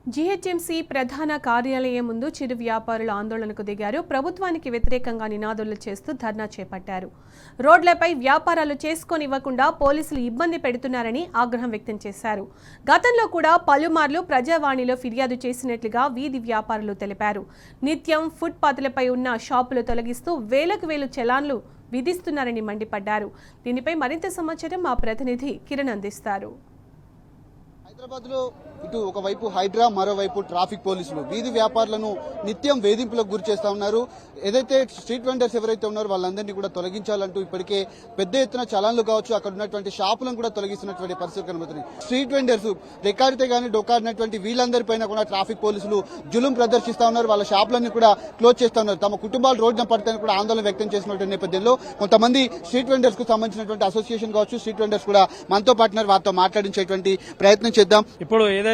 GHMC ప్రధాన కార్యాలయం ముందు చిరు వ్యాపారులు ఆందోళనకు దిగారు. ప్రభుత్వానికి వ్యతిరేకంగా నినాదాలు చేస్తూ ధర్నా చేపట్టారు. రోడ్లపై వ్యాపారాలు చేసుకోనివ్వకుండా పోలీసులు ఇబ్బంది పెడుతున్నారని ఆగ్రహం వ్యక్తం చేశారు. గతంలో కూడా పలుమార్లు ప్రజావాణిలో ఫిర్యాదు చేసినట్లుగా వీధి వ్యాపారులు తెలిపారు. నిత్యం ఫుట్పాత్లపై ఉన్న షాపులు తొలగిస్తూ వేలకు వేలు చలాన్లు విధిస్తున్నారని మండిపడ్డారు. దీనిపై మరింత సమాచారం మా ప్రతినిధి కిరణ్ అందిస్తారు. హైదరాబాద్ లో ఇటు ఒకవైపు హైడ్రా, మరోవైపు ట్రాఫిక్ పోలీసులు వీధి వ్యాపారులను నిత్యం వేధింపులకు గురి చేస్తా ఉన్నారు. ఏదైతే స్ట్రీట్ వెండర్స్ ఎవరైతే ఉన్నారో వాళ్ళందరినీ కూడా తొలగించాలంటూ ఇప్పటికే పెద్ద ఎత్తున చలాన్లు కావచ్చు, అక్కడ ఉన్నటువంటి షాపులను కూడా తొలగిస్తున్నటువంటి పరిస్థితి కనబడుతుంది. స్ట్రీట్ వెండర్స్ రెక్కాడితే గానీ డొక్కాడినటువంటి వీళ్ళందరిపైన కూడా ట్రాఫిక్ పోలీసులు జులుం ప్రదర్శిస్తా ఉన్నారు. వాళ్ళ షాపులన్నీ కూడా క్లోజ్ చేస్తా ఉన్నారు. తమ కుటుంబాలు రోడ్డున పడతాయని కూడా ఆందోళన వ్యక్తం చేసినటువంటి నేపథ్యంలో కొంతమంది స్ట్రీట్ వెండర్స్ కు సంబంధించినటువంటి అసోసియేషన్ కావచ్చు, స్ట్రీట్ వెండర్స్ కూడా మనతో పాటున్నారు. వారితో మాట్లాడించేటువంటి ప్రయత్నం చేద్దాం. ఇప్పుడు ఏదైతే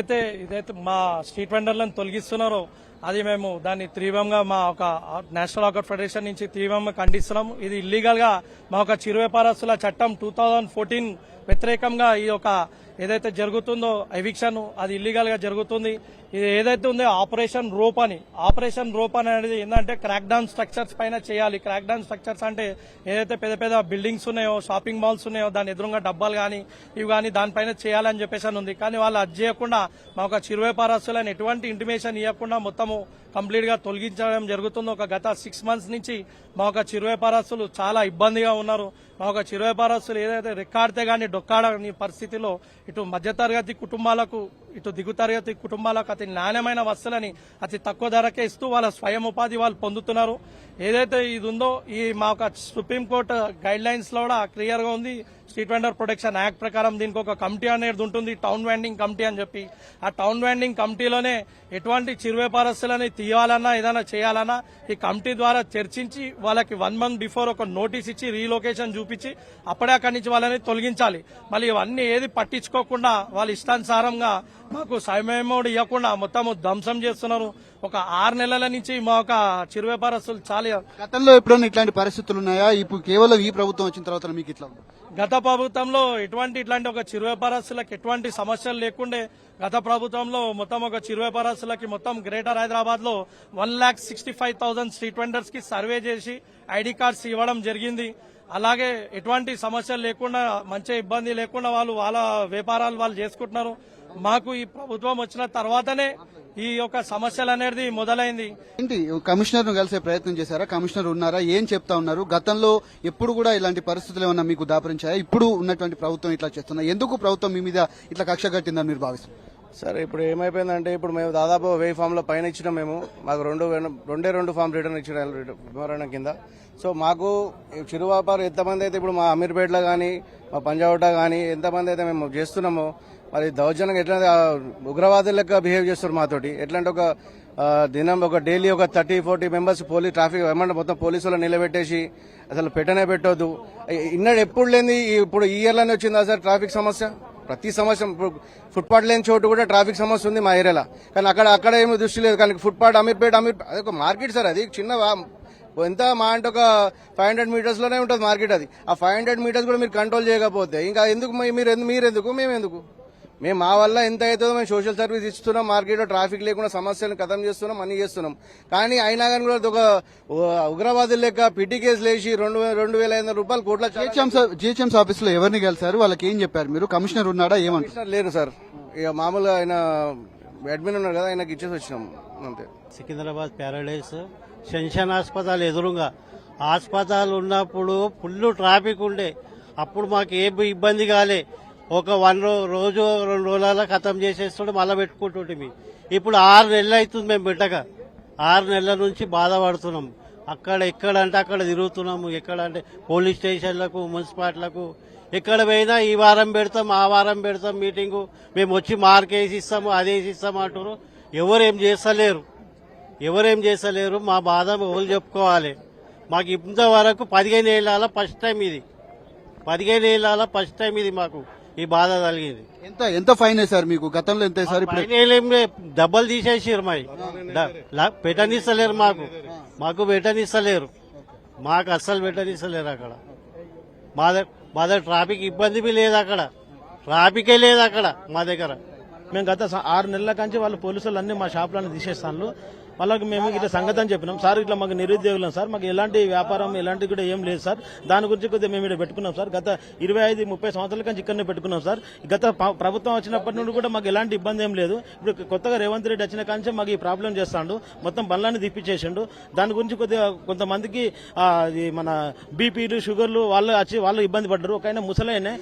మా స్ట్రీట్ వెండర్లను తొలగిస్తున్నారో అది మేము దాన్ని తీవ్రంగా మా ఒక నేషనల్ ఆర్గనైజేషన్ ఫెడరేషన్ నుంచి తీవ్రంగా ఖండిస్తున్నాం. ఇది ఇల్లీగల్ గా మా ఒక చిరు వ్యాపారస్తుల చట్టం 2014 వ్యతిరేకంగా ఈ యొక్క ఏదైతే జరుగుతుందో ఎవిక్షన్ అది ఇల్లీగల్ గా జరుగుతుంది. ఇది ఏదైతే ఉందో ఆపరేషన్ రోప్ అనేది ఏంటంటే క్రాక్ డౌన్ స్ట్రక్చర్స్ పైన చేయాలి. క్రాక్ డౌన్ స్ట్రక్చర్స్ అంటే ఏదైతే పెద్ద పెద్ద బిల్డింగ్స్ ఉన్నాయో, షాపింగ్ మాల్స్ ఉన్నాయో దాని ఎదురుగా డబ్బాలు కానీ ఇవి కానీ దానిపైన చేయాలని చెప్పేసి ఉంది. కానీ వాళ్ళు అది చేయకుండా మా ఒక చిరు వ్యాపారస్తులను ఎటువంటి ఇంటిమేషన్ ఇవ్వకుండా మొత్తము కంప్లీట్ గా తొలగించడం జరుగుతుంది. ఒక గత 6 months నుంచి మా ఒక చిరు వ్యాపారస్తులు చాలా ఇబ్బందిగా ఉన్నారు. మా ఒక చిరు వ్యాపారస్తులు ఏదైతే రెక్కాడితే గానీ డొక్కాడని పరిస్థితిలో ఇటు మధ్యతరగతి కుటుంబాలకు, ఇటు దిగుతరగతి కుటుంబాలకు అతి నాణ్యమైన వస్తువులని అతి తక్కువ ధరకే ఇస్తూ వాళ్ళ స్వయం ఉపాధి వాళ్ళు పొందుతున్నారు. ఏదైతే ఇది ఉందో ఈ మా ఒక సుప్రీంకోర్టు గైడ్ లైన్స్ లో కూడా క్లియర్ గా ఉంది. స్ట్రీట్ వెండర్ ప్రొటెక్షన్ యాక్ట్ ప్రకారం దీనికి ఒక కమిటీ అనేది ఉంటుంది, టౌన్ వెండింగ్ కమిటీ అని చెప్పి. ఆ టౌన్ వెండింగ్ కమిటీలోనే ఎటువంటి చిరు వ్యాపారస్తులని తీయాలన్నా ఏదైనా చేయాలన్నా ఈ కమిటీ ద్వారా చర్చించి వాళ్ళకి 1 month బిఫోర్ ఒక నోటీస్ ఇచ్చి రీలొకేషన్ చూపించి అప్పుడే అక్కడి నుంచి వాళ్ళని తొలగించాలి. మళ్ళీ ఇవన్నీ ఏది పట్టించుకోకుండా వాళ్ళ ఇష్టానుసారంగా మాకు సమయం ఇవ్వకుండా మొత్తం ధ్వంసం చేస్తున్నారు. ఒక 6 నెలల నుంచి మా ఒక చిరు వ్యాపారస్తులు చాలా. గతంలో ఎప్పుడైనా ఇట్లాంటి పరిస్థితులు ఉన్నాయా? ఇప్పుడు కేవలం ఈ ప్రభుత్వం వచ్చిన తర్వాత మీకు ఇట్లా గత ప్రభుత్వంలో ఇట్లాంటి ఒక చిరు వ్యాపారస్తులకు ఎటువంటి సమస్యలు లేకుండే. గత ప్రభుత్వంలో మొత్తం ఒక చిరు వ్యాపారస్తులకి మొత్తం గ్రేటర్ హైదరాబాద్ లో 1,65,000 స్ట్రీట్ వెండర్స్ కి సర్వే చేసి ఐడి కార్డ్స్ ఇవ్వడం జరిగింది. అలాగే ఎటువంటి సమస్యలు లేకుండా, మంచి ఇబ్బంది లేకుండా వాళ్ళ వ్యాపారాలు వాళ్ళు చేసుకుంటున్నారు. మాకు ఈ ప్రభుత్వం వచ్చిన తర్వాతనే ఈ యొక్క సమస్యలు అనేది మొదలైంది. ఏంటి కమిషనర్ ను కలిసే ప్రయత్నం చేశారా? కమిషనర్ ఉన్నారా? ఏం చెప్తా ఉన్నారు? గతంలో ఎప్పుడు కూడా ఇలాంటి పరిస్థితులు ఏమన్నా మీకు దాపరించాయా? ఇప్పుడు ఉన్నటువంటి ప్రభుత్వం ఇట్లా చేస్తున్నా, ఎందుకు ప్రభుత్వం మీ మీద ఇట్లా కక్ష కట్టిందని మీరు భావిస్తున్నారు? సరే, ఇప్పుడు ఏమైపోయిందంటే ఇప్పుడు మేము దాదాపు 1000 ఫామ్ల పైన ఇచ్చినాం. మేము మాకు రెండు ఫామ్ రిటర్న్ ఇచ్చిన వివరణ కింద. సో మాకు చిరు వ్యాపారం ఎంతమంది అయితే ఇప్పుడు మా అమీర్పేటలో కానీ మా పంజాగుట్ట కానీ ఎంతమంది అయితే మేము చేస్తున్నామో మరి దౌర్జన్యంగా ఎట్లా ఉగ్రవాదుల లెక్క బిహేవ్ చేస్తారు మాతోటి. ఎట్లాంటి ఒక దినం ఒక డైలీ ఒక 30-40 మెంబర్స్ ట్రాఫిక్ ఏమంటే మొత్తం పోలీసులు నిలబెట్టేసి అసలు పెట్టనే పెట్టొద్దు. ఇన్నడు ఎప్పుడు లేని ఇప్పుడు ఈ ఇయర్లోనే వచ్చిందా సార్ ట్రాఫిక్ సమస్య? ప్రతి సమస్య ఫుట్పాత్ లేని చోటు కూడా ట్రాఫిక్ సమస్య ఉంది మా ఏరియాలో. కానీ అక్కడ ఏమీ దృష్టి లేదు. కానీ ఫుట్పాత్ అమీర్పేట అదొక మార్కెట్ సార్. అది చిన్న ఎంత మా అంటే ఒక 500 meters లోనే ఉంటుంది మార్కెట్. అది ఆ 500 meters కూడా మీరు కంట్రోల్ చేయకపోతే ఇంకా ఎందుకు మీరెందుకు మేమెందుకు? మేము మా వల్ల ఎంత అవుతుందో మేము సోషల్ సర్వీస్ ఇస్తున్నాం. మార్కెట్లో ట్రాఫిక్ లేకుండా సమస్యలను ఖతం చేస్తున్నాం, అన్ని చేస్తున్నాం. కానీ అయినా కానీ కూడా ఒక ఉగ్రవాదుల లెక్క పిటి కేసులు వేసి 2,500 రూపాయలు కోట్ల. జిహెచ్ఎంసీ ఆఫీస్ లో ఎవరిని కలిసారు? వాళ్ళకి ఏం చెప్పారు మీరు? కమిషనర్ ఉన్నాడా? కమిషనర్ లేరు సార్. ఇక మామూలుగా ఆయన అడ్మిన్ ఉన్నారు కదా, ఆయనకి ఇచ్చేసి వచ్చినాం అంతే. సికింద్రాబాద్ ప్యారడైస్ శంషన్ హాస్పిటల్ ఎదురుగా హాస్పిటల్ ఉన్నప్పుడు ఫుల్ ట్రాఫిక్ ఉండే. అప్పుడు మాకు ఏ ఇబ్బంది కాలే. ఒక 1 రోజు 2 రోజుల ఖతం చేసేస్తుంటే మళ్ళీ పెట్టుకుంటుంటే. ఇప్పుడు 6 నెలలు అవుతుంది మేము పెట్టక. 6 నెలల నుంచి బాధపడుతున్నాం. ఎక్కడ అంటే అక్కడ తిరుగుతున్నాము. ఎక్కడ అంటే పోలీస్ స్టేషన్లకు, మున్సిపాలిటీలకు ఎక్కడ పోయినా ఈ వారం పెడతాం, ఆ వారం పెడతాం మీటింగు. మేము వచ్చి మార్కేసి ఇస్తాము, అదేసి ఇస్తాము అంటారు. ఎవరేం చేస్తలేరు. మా బాధ ఎవరు చెప్పుకోవాలి? మాకు ఇంతవరకు 15 ఏళ్ళ ఫస్ట్ టైం ఇది. 15 ఏళ్ళ ఫస్ట్ టైం ఇది మాకు ఈ బాధ కలిగింది. ఎంత ఫైన్ వేశారు మీకు? గతంలో ఎంత వేశారు? డబ్బులు తీసేసారు. పెట్టనిస్తలేరు మాకు పెట్టనిస్తలేరు. మాకు అస్సలు పెట్టనిస్తలేరు. అక్కడ మా దగ్గర ట్రాఫిక్ ఇబ్బంది లేదు. అక్కడ ట్రాఫికే లేదు అక్కడ మా దగ్గర. మేము గత 6 నెలల కంచి వాళ్ళు పోలీసులు అన్ని మా షాపులను తీసేస్తాను. వాళ్ళకి మేము ఇట్లా సంగతి అని చెప్పినాం. సార్ ఇట్లా మాకు నిరుద్యోగులం సార్, మాకు ఎలాంటి వ్యాపారం ఎలాంటి కూడా ఏం లేదు సార్. దాని గురించి కొద్దిగా మేము ఇక్కడ పెట్టుకున్నాం సార్. గత 25-30 సంవత్సరాల కంచి ఇక్కడనే పెట్టుకున్నాం సార్. గత ప్రభుత్వం వచ్చినప్పటి నుండి కూడా మాకు ఎలాంటి ఇబ్బంది ఏం లేదు. ఇప్పుడు కొత్తగా రేవంత్ రెడ్డి వచ్చిన కాంచే మాకు ఈ ప్రాబ్లం చేస్తాడు. మొత్తం బండ్లన్నీ తిప్పించేసిండు. దాని గురించి కొద్దిగా కొంతమందికి మన బీపీలు షుగర్లు వాళ్ళు ఇబ్బంది పడ్డారు. ఒక ఆయన ముసలైన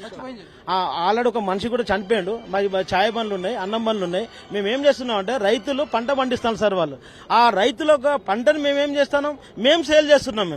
ఆల్రెడీ ఒక మనిషి కూడా చనిపోయాడు. మరి ఛాయ్ బండ్లు ఉన్నాయి, అన్నం బండ్లు ఉన్నాయి. మేము ఏం చేస్తున్నాం అంటే రైతులు పంట పండిస్తాం సార్. వాళ్ళు ఆ రైతుల పంటను మేమేం చేస్తున్నాం, మేము సేల్ చేస్తున్నాం.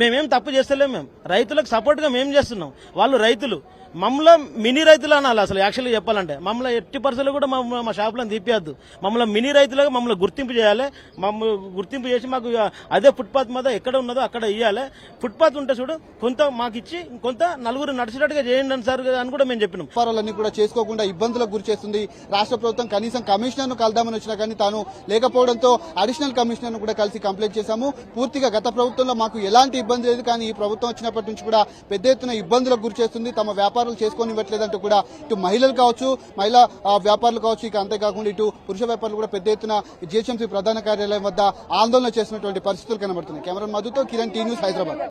మేమేం తప్పు చేస్తలేం. మేము రైతులకు సపోర్ట్ గా మేము చేస్తున్నాం. వాళ్ళు రైతులు మమ్మల్ని మినీ రైతులు అనాలి. అసలు యాక్చువల్గా చెప్పాలంటే మమ్మల్ని ఎట్టి పరిస్థితులు కూడా మా షాపులను తీపియద్దు. మమ్మల్ని మినీ రైతులుగా మమ్మల్ని గుర్తింపు చేయాలి. మమ్మల్ని గుర్తింపు చేసి మాకు అదే ఫుట్పాత్ మీద ఎక్కడ ఉన్నదో అక్కడ ఇవ్వాలి. ఫుట్పాత్ ఉంటే చూడు కొంత మాకు ఇచ్చి కొంత నలుగురు నడిచినట్టుగా చేయండి సార్ అని కూడా మేము చెప్పినాం. వ్యాపారాలన్నీ కూడా చేసుకోకుండా ఇబ్బందులకు గురి చేస్తుంది రాష్ట్ర ప్రభుత్వం. కనీసం కమిషనర్ ను కలదామని వచ్చినా కానీ తాను లేకపోవడంతో అడిషనల్ కమిషనర్ ను కూడా కలిసి కంప్లైంట్ చేశాము. పూర్తిగా గత ప్రభుత్వంలో మాకు ఎలాంటి ఇబ్బంది లేదు, కానీ ఈ ప్రభుత్వం వచ్చినప్పటి నుంచి కూడా పెద్ద ఎత్తున ఇబ్బందులకు గురి చేస్తుంది. తమ వ్యాపారాలు చేసుకొని ఇవ్వట్లేదంటూ కూడా ఇటు మహిళలు కావచ్చు, మహిళా వ్యాపారులు కావచ్చు, ఇక అంతేకాకుండా ఇటు పురుష వ్యాపారులు కూడా పెద్ద ఎత్తున జీహెచ్ఎంసీ ప్రధాన కార్యాలయం వద్ద ఆందోళన చేసినటువంటి పరిస్థితులు కనబడుతున్నాయి. కెమెరా మధుతో కిరణ్, టీ న్యూస్, హైదరాబాద్.